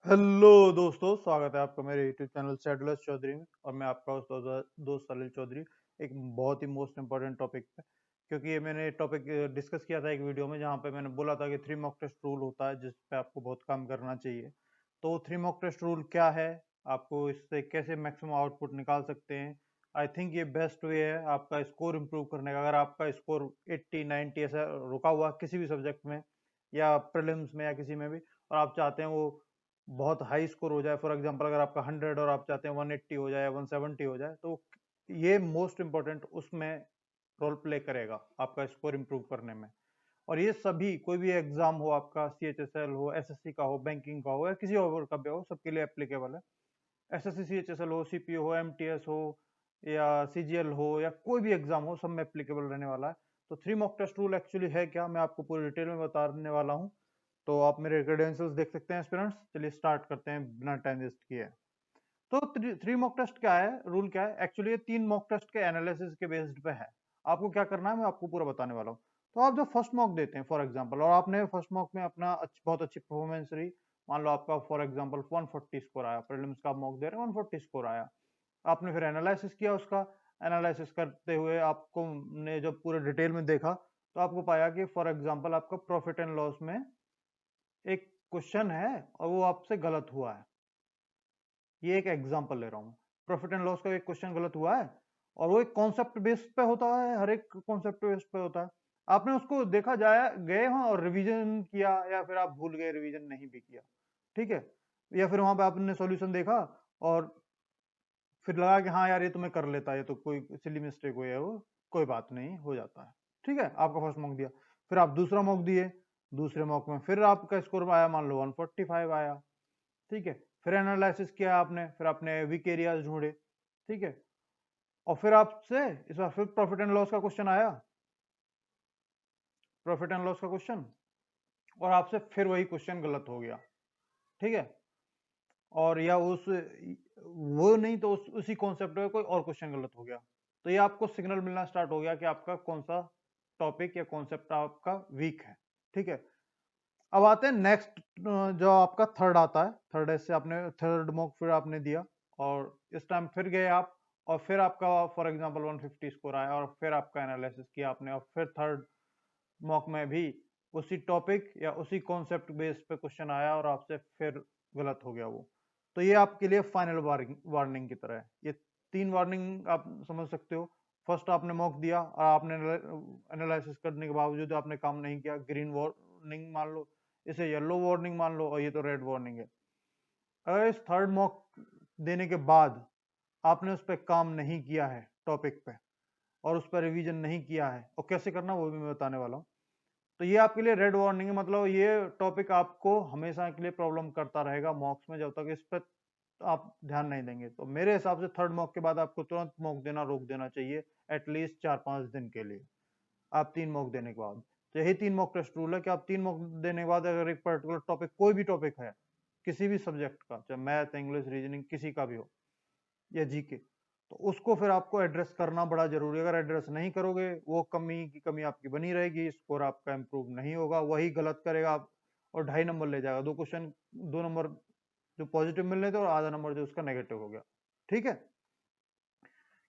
Hello दोस्तों, स्वागत है आपका मेरे यूट्यूब चैनल सैडुलस चौधरी में। और मैं आपका दोस्त सलील चौधरी। एक बहुत ही मोस्ट इम्पोर्टेंट टॉपिक पे, क्योंकि ये मैंने टॉपिक डिस्कस किया था एक वीडियो में, जहाँ पे मैंने बोला था कि 3 मॉक टेस्ट रूल होता है जिस पे आपको बहुत काम करना चाहिए। तो 3 मॉक टेस्ट रूल क्या है, आपको इससे कैसे मैक्सिमम आउटपुट निकाल सकते हैं। आई थिंक ये बेस्ट वे है आपका स्कोर इम्प्रूव करने का। अगर आपका स्कोर 80-90 ऐसा रुका हुआ किसी भी सब्जेक्ट में या प्रीलिम्स में या किसी में भी, और आप चाहते हैं वो बहुत हाई स्कोर हो जाए, फॉर एग्जांपल अगर आपका 100 और आप चाहते हैं 180 हो जाए, 170 हो जाए, तो ये मोस्ट इंपॉर्टेंट उसमें रोल प्ले करेगा आपका स्कोर इंप्रूव करने में। और ये सभी कोई भी एग्जाम हो, आपका CHSL हो, SSC का हो, बैंकिंग का हो या किसी और का भी हो, सबके लिए एप्लीकेबल है। SSC CHSL हो, CPO हो, MTS हो या CGL हो या कोई भी एग्जाम हो, सब में एप्लीकेबल रहने वाला है। तो 3 मॉक टेस्ट रूल एक्चुअली है क्या, मैं आपको पूरी डिटेल में बताने वाला हूँ। तो आप मेरे क्रेडेंशियल्स देख सकते हैं एस्पिरेंट्स। चलिए स्टार्ट करते हैं बिना टाइम वेस्ट किए। तो थ्री मॉक टेस्ट क्या है, रूल क्या है एक्चुअली, ये 3 मॉक टेस्ट के एनालिसिस के बेस्ड पे है। आपको क्या करना है मैं आपको पूरा बताने वाला हूँ। तो आप जब फर्स्ट मॉक देते हैं फॉर एग्जांपल, और आपने फर्स्ट मॉक में अपना बहुत अच्छी परफॉर्मेंस रही, मान लो आपका फॉर एग्जांपल 140 स्कोर आया, प्रीलिम्स का मॉक दे रहे हैं 140 स्कोर आया, आपने फिर एनालिसिस किया उसका। एनालिसिस करते हुए आपको ने जब पूरे डिटेल में देखा, तो आपको पाया कि फॉर एग्जांपल आपका प्रॉफिट एंड लॉस में एक क्वेश्चन है और वो आपसे गलत हुआ है। ये एक एग्जांपल ले रहा हूँ। प्रॉफिट एंड लॉस का एक क्वेश्चन गलत हुआ है, और वो एक कॉन्सेप्ट बेस्ड पे होता है, हर एक कॉन्सेप्ट बेस्ड पे होता है। आपने उसको देखा जाए गए हैं और रिवीजन किया, या फिर आप भूल गए, रिवीजन नहीं भी किया, ठीक है, या फिर वहां पे आपने सॉल्यूशन देखा और फिर लगा कि हाँ यार ये तो मैं कर लेता, ये तो कोई सिली मिस्टेक हुई है, वो कोई बात नहीं, हो जाता है, ठीक है। आपका फर्स्ट मॉक दिया, फिर आप दूसरा मॉक दिए, दूसरे मॉक में फिर आपका स्कोर आया, मान लो 145 आया, ठीक है। फिर एनालिसिस किया आपने, फिर आपने वीक एरियाज ढूंढे, ठीक है। और फिर आपसे इस बार फिर प्रॉफिट एंड लॉस का क्वेश्चन आया, प्रॉफिट एंड लॉस का क्वेश्चन, और आपसे फिर वही क्वेश्चन गलत हो गया, ठीक है। और या उस वो नहीं तो उसी कॉन्सेप्ट में कोई और क्वेश्चन गलत हो गया, तो ये आपको सिग्नल मिलना स्टार्ट हो गया कि आपका कौन सा टॉपिक या कॉन्सेप्ट आपका वीक है, ठीक है। अब आते हैं नेक्स्ट, जो आपका थर्ड आता है। थर्ड ऐसे आपने थर्ड मॉक फिर आपने दिया, और इस टाइम फिर गए आप, और फिर आपका फॉर एग्जांपल 150 स्कोर आया, और फिर आपका एनालिसिस किया आपने, और फिर थर्ड मॉक में भी उसी टॉपिक या उसी कॉन्सेप्ट बेस पे क्वेश्चन आया और आपसे फिर गलत हो गया वो। तो ये आपके लिए फाइनल वार्निंग की तरह है। ये 3 वार्निंग आप समझ सकते हो। फर्स्ट आपने मॉक दिया और आपने एनालिसिस करने के बावजूद आपने काम नहीं किया, ग्रीन वार्निंग मान लो, इसे येलो वार्निंग मान लो, और ये तो रेड वार्निंग है। अगर इस थर्ड मॉक देने के बाद आपने उस पर काम नहीं किया है टॉपिक पे, और उस पर रिवीजन नहीं किया है, और कैसे करना वो भी मैं बताने वाला हूँ, तो ये आपके लिए रेड वार्निंग है। मतलब ये टॉपिक आपको हमेशा के लिए प्रॉब्लम करता रहेगा मॉक्स में, जब तक इस पर आप ध्यान नहीं देंगे। तो मेरे हिसाब से थर्ड मॉक के बाद आपको तुरंत मॉक देना रोक देना चाहिए, एटलीस्ट 4-5 दिन के लिए। आप 3 मॉक देने के बाद, तो यही 3 मॉक टेस्ट रूल है कि आप 3 मॉक देने के बाद अगर एक पर्टिकुलर टॉपिक, कोई भी टॉपिक है किसी भी सब्जेक्ट का, चाहे मैथ, इंग्लिश, रीजनिंग, किसी का भी हो, या जीके, तो उसको फिर आपको एड्रेस करना बड़ा जरूरी है। अगर एड्रेस नहीं करोगे, वो कमी की कमी आपकी बनी रहेगी, स्कोर आपका इंप्रूव नहीं होगा, वही गलत करेगा आप, और 2.5 नंबर ले जाएगा। 2 क्वेश्चन 2 नंबर जो पॉजिटिव मिलने थे, और आधा नंबर जो उसका नेगेटिव हो गया, ठीक है।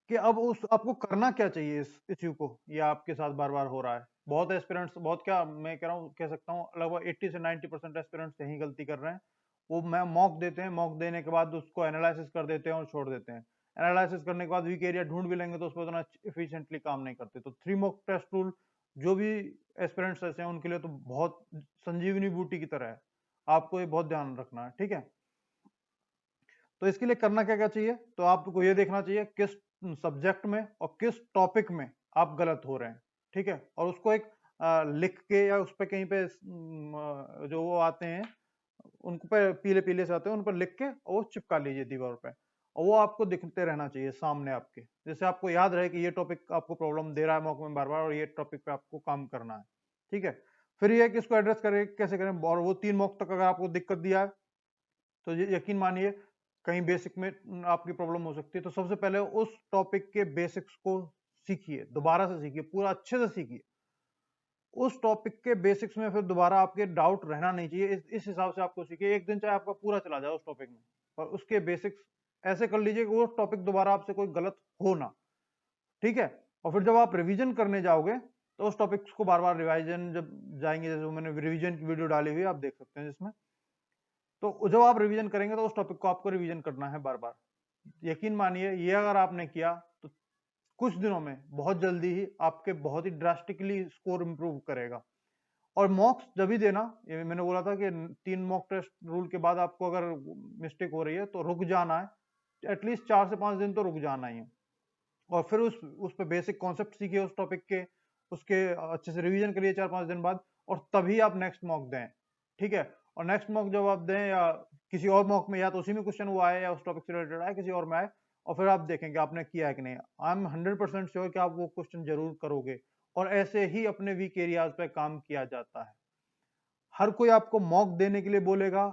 कि अब उस आपको करना क्या चाहिए इस इश्यू को, ये आपके साथ बार बार हो रहा है। बहुत एस्पिरेंट्स, बहुत क्या मैं कह रहा हूँ, कह सकता हूँ लगभग 80 से 90% एस्पिरेंट्स यही गलती कर रहे हैं। वो मैं मॉक देते हैं, मॉक देने के बाद उसको एनालिसिस कर देते हैं और छोड़ देते हैं। एनालिसिस करने के बाद वीक एरिया ढूंढ भी लेंगे तो उस पर उतना एफिशिएंटली काम नहीं करते। तो 3 मॉक टेस्ट रूल जो भी एस्पिरेंट्स ऐसे हैं उनके लिए तो बहुत संजीवनी बूटी की तरह है। आपको ये बहुत ध्यान रखना है, ठीक है। तो इसके लिए करना क्या क्या चाहिए, तो आपको ये देखना चाहिए किस सब्जेक्ट में और किस टॉपिक में आप गलत हो रहे हैं, ठीक है। और उसको एक लिख के, या उस पे कहीं पे जो वो आते हैं, उनको पे पीले पीले से आते हैं, उन पर लिख के और वो चिपका लीजिए दीवार पे, और वो आपको दिखते रहना चाहिए सामने आपके, जैसे आपको याद रहे कि ये टॉपिक आपको प्रॉब्लम दे रहा है मॉक में बार बार, और ये टॉपिक पे आपको काम करना है, ठीक है। फिर ये है कि इसको एड्रेस करें, कैसे करें। और वो 3 मॉक तक अगर आपको दिक्कत दिया है, तो यकीन मानिए कहीं बेसिक में आपकी प्रॉब्लम हो सकती है। तो सबसे पहले उस टॉपिक के बेसिक्स को सीखिए, दोबारा से सीखिए, पूरा अच्छे से सीखिए। उस टॉपिक के बेसिक्स में फिर दोबारा आपके डाउट रहना नहीं चाहिए। इस हिसाब से आपको सीखिए। एक दिन चाहे आपका पूरा चला जाए उस टॉपिक में, पर उसके बेसिक्स ऐसे कर लीजिए कि वो टॉपिक दोबारा आपसे कोई गलत हो ना, ठीक है। और फिर जब आप रिवीजन करने जाओगे तो उस टॉपिक्स को बार बार रिवाइजन जब जाएंगे, जैसे मैंने रिवीजन की वीडियो डाली हुई है, आप देख सकते हैं जिसमें, तो जब आप रिवीजन करेंगे तो उस टॉपिक को आपको रिवीजन करना है बार बार। यकीन मानिए, ये अगर आपने किया तो कुछ दिनों में बहुत जल्दी ही आपके बहुत ही ड्रास्टिकली स्कोर इंप्रूव करेगा। और मॉक्स जब भी देना, ये मैंने बोला था कि 3 मॉक टेस्ट रूल के बाद आपको अगर मिस्टेक हो रही है तो रुक जाना है, एटलीस्ट 4 से 5 दिन तो रुक जाना ही है। और फिर उस पे बेसिक कॉन्सेप्ट सीखिए उस टॉपिक के, उसके अच्छे से रिवीजन करिए 4-5 दिन बाद, और तभी आप नेक्स्ट मॉक दें, ठीक है। और नेक्स्ट मॉक जब आप दें, या किसी और मॉक में, या तो उसी में क्वेश्चन हुआ है या उस टॉपिक से रिलेटेड आए, किसी और में आए, और फिर आप देखेंगे आपने किया है कि नहीं। आई एम 100% श्योर कि आप वो क्वेश्चन जरूर करोगे। और ऐसे ही अपने वीक एरियाज पे काम किया जाता है। हर कोई आपको मॉक देने के लिए बोलेगा,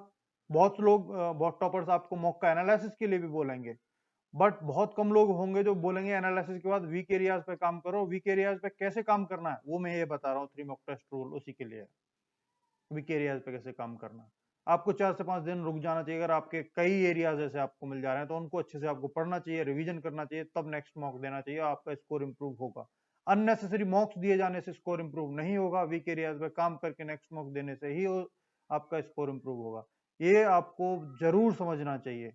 बहुत लोग बहुत टॉपर्स आपको मॉक का एनालिसिस के लिए भी बोलेंगे, बट बहुत कम लोग होंगे जो बोलेंगे एनालिसिस के बाद वीक एरियाज पे काम करो। वीक एरियाज पे कैसे काम करना है वो मैं ये बता रहा हूँ, 3 मॉक टेस्ट रूल उसी के लिए। वीक एरियाज पे कैसे काम करना है, आपको 4 से 5 दिन रुक जाना चाहिए। अगर आपके कई एरियाज ऐसे आपको मिल जा रहे हैं तो उनको अच्छे से आपको पढ़ना चाहिए, रिवीजन करना चाहिए, तब नेक्स्ट मॉक देना चाहिए, आपका स्कोर इंप्रूव होगा। अननेसेसरी मॉक्स दिए जाने से स्कोर इंप्रूव नहीं होगा। वीक एरियाज पे काम करके नेक्स्ट मॉक देने से ही आपका स्कोर इंप्रूव होगा। ये आपको जरूर समझना चाहिए।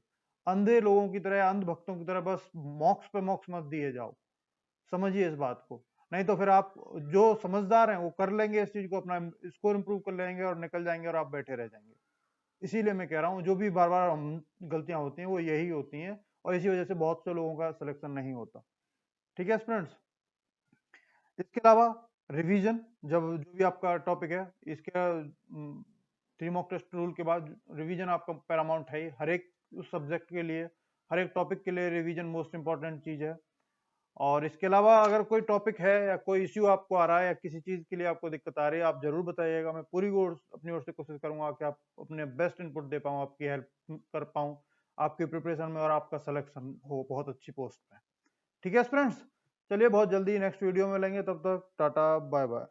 अंधे लोगों की तरह, अंध भक्तों की तरह बस मॉक्स पे मॉक्स मत दिए जाओ, समझिए इस बात को। नहीं तो फिर आप, जो समझदार हैं वो कर लेंगे इस चीज को, अपना स्कोर इंप्रूव कर लेंगे और निकल जाएंगे, और आप बैठे रह जाएंगे। इसीलिए मैं कह रहा हूँ, जो भी बार बार गलतियां होती हैं वो यही होती हैं, और इसी वजह से बहुत से लोगों का सिलेक्शन नहीं होता, ठीक है स्टूडेंट्स। इसके अलावा रिवीजन, जब जो भी आपका टॉपिक है, इसके 3 मॉक टेस्ट रूल के बाद रिवीजन आपका पैरामाउंट है ही। हर एक सब्जेक्ट के लिए, हर एक टॉपिक के लिए रिवीजन मोस्ट इंपॉर्टेंट चीज है। और इसके अलावा अगर कोई टॉपिक है या कोई इश्यू आपको आ रहा है या किसी चीज के लिए आपको दिक्कत आ रही है, आप जरूर बताइएगा। मैं पूरी अपनी ओर से कोशिश करूंगा कि आप अपने बेस्ट इनपुट दे पाऊँ, आपकी हेल्प कर पाऊँ आपकी प्रिपरेशन में, और आपका सिलेक्शन हो बहुत अच्छी पोस्ट पे। ठीक है फ्रेंड्स, चलिए बहुत जल्दी नेक्स्ट वीडियो में मिलेंगे, तब तक टाटा बाय बाय।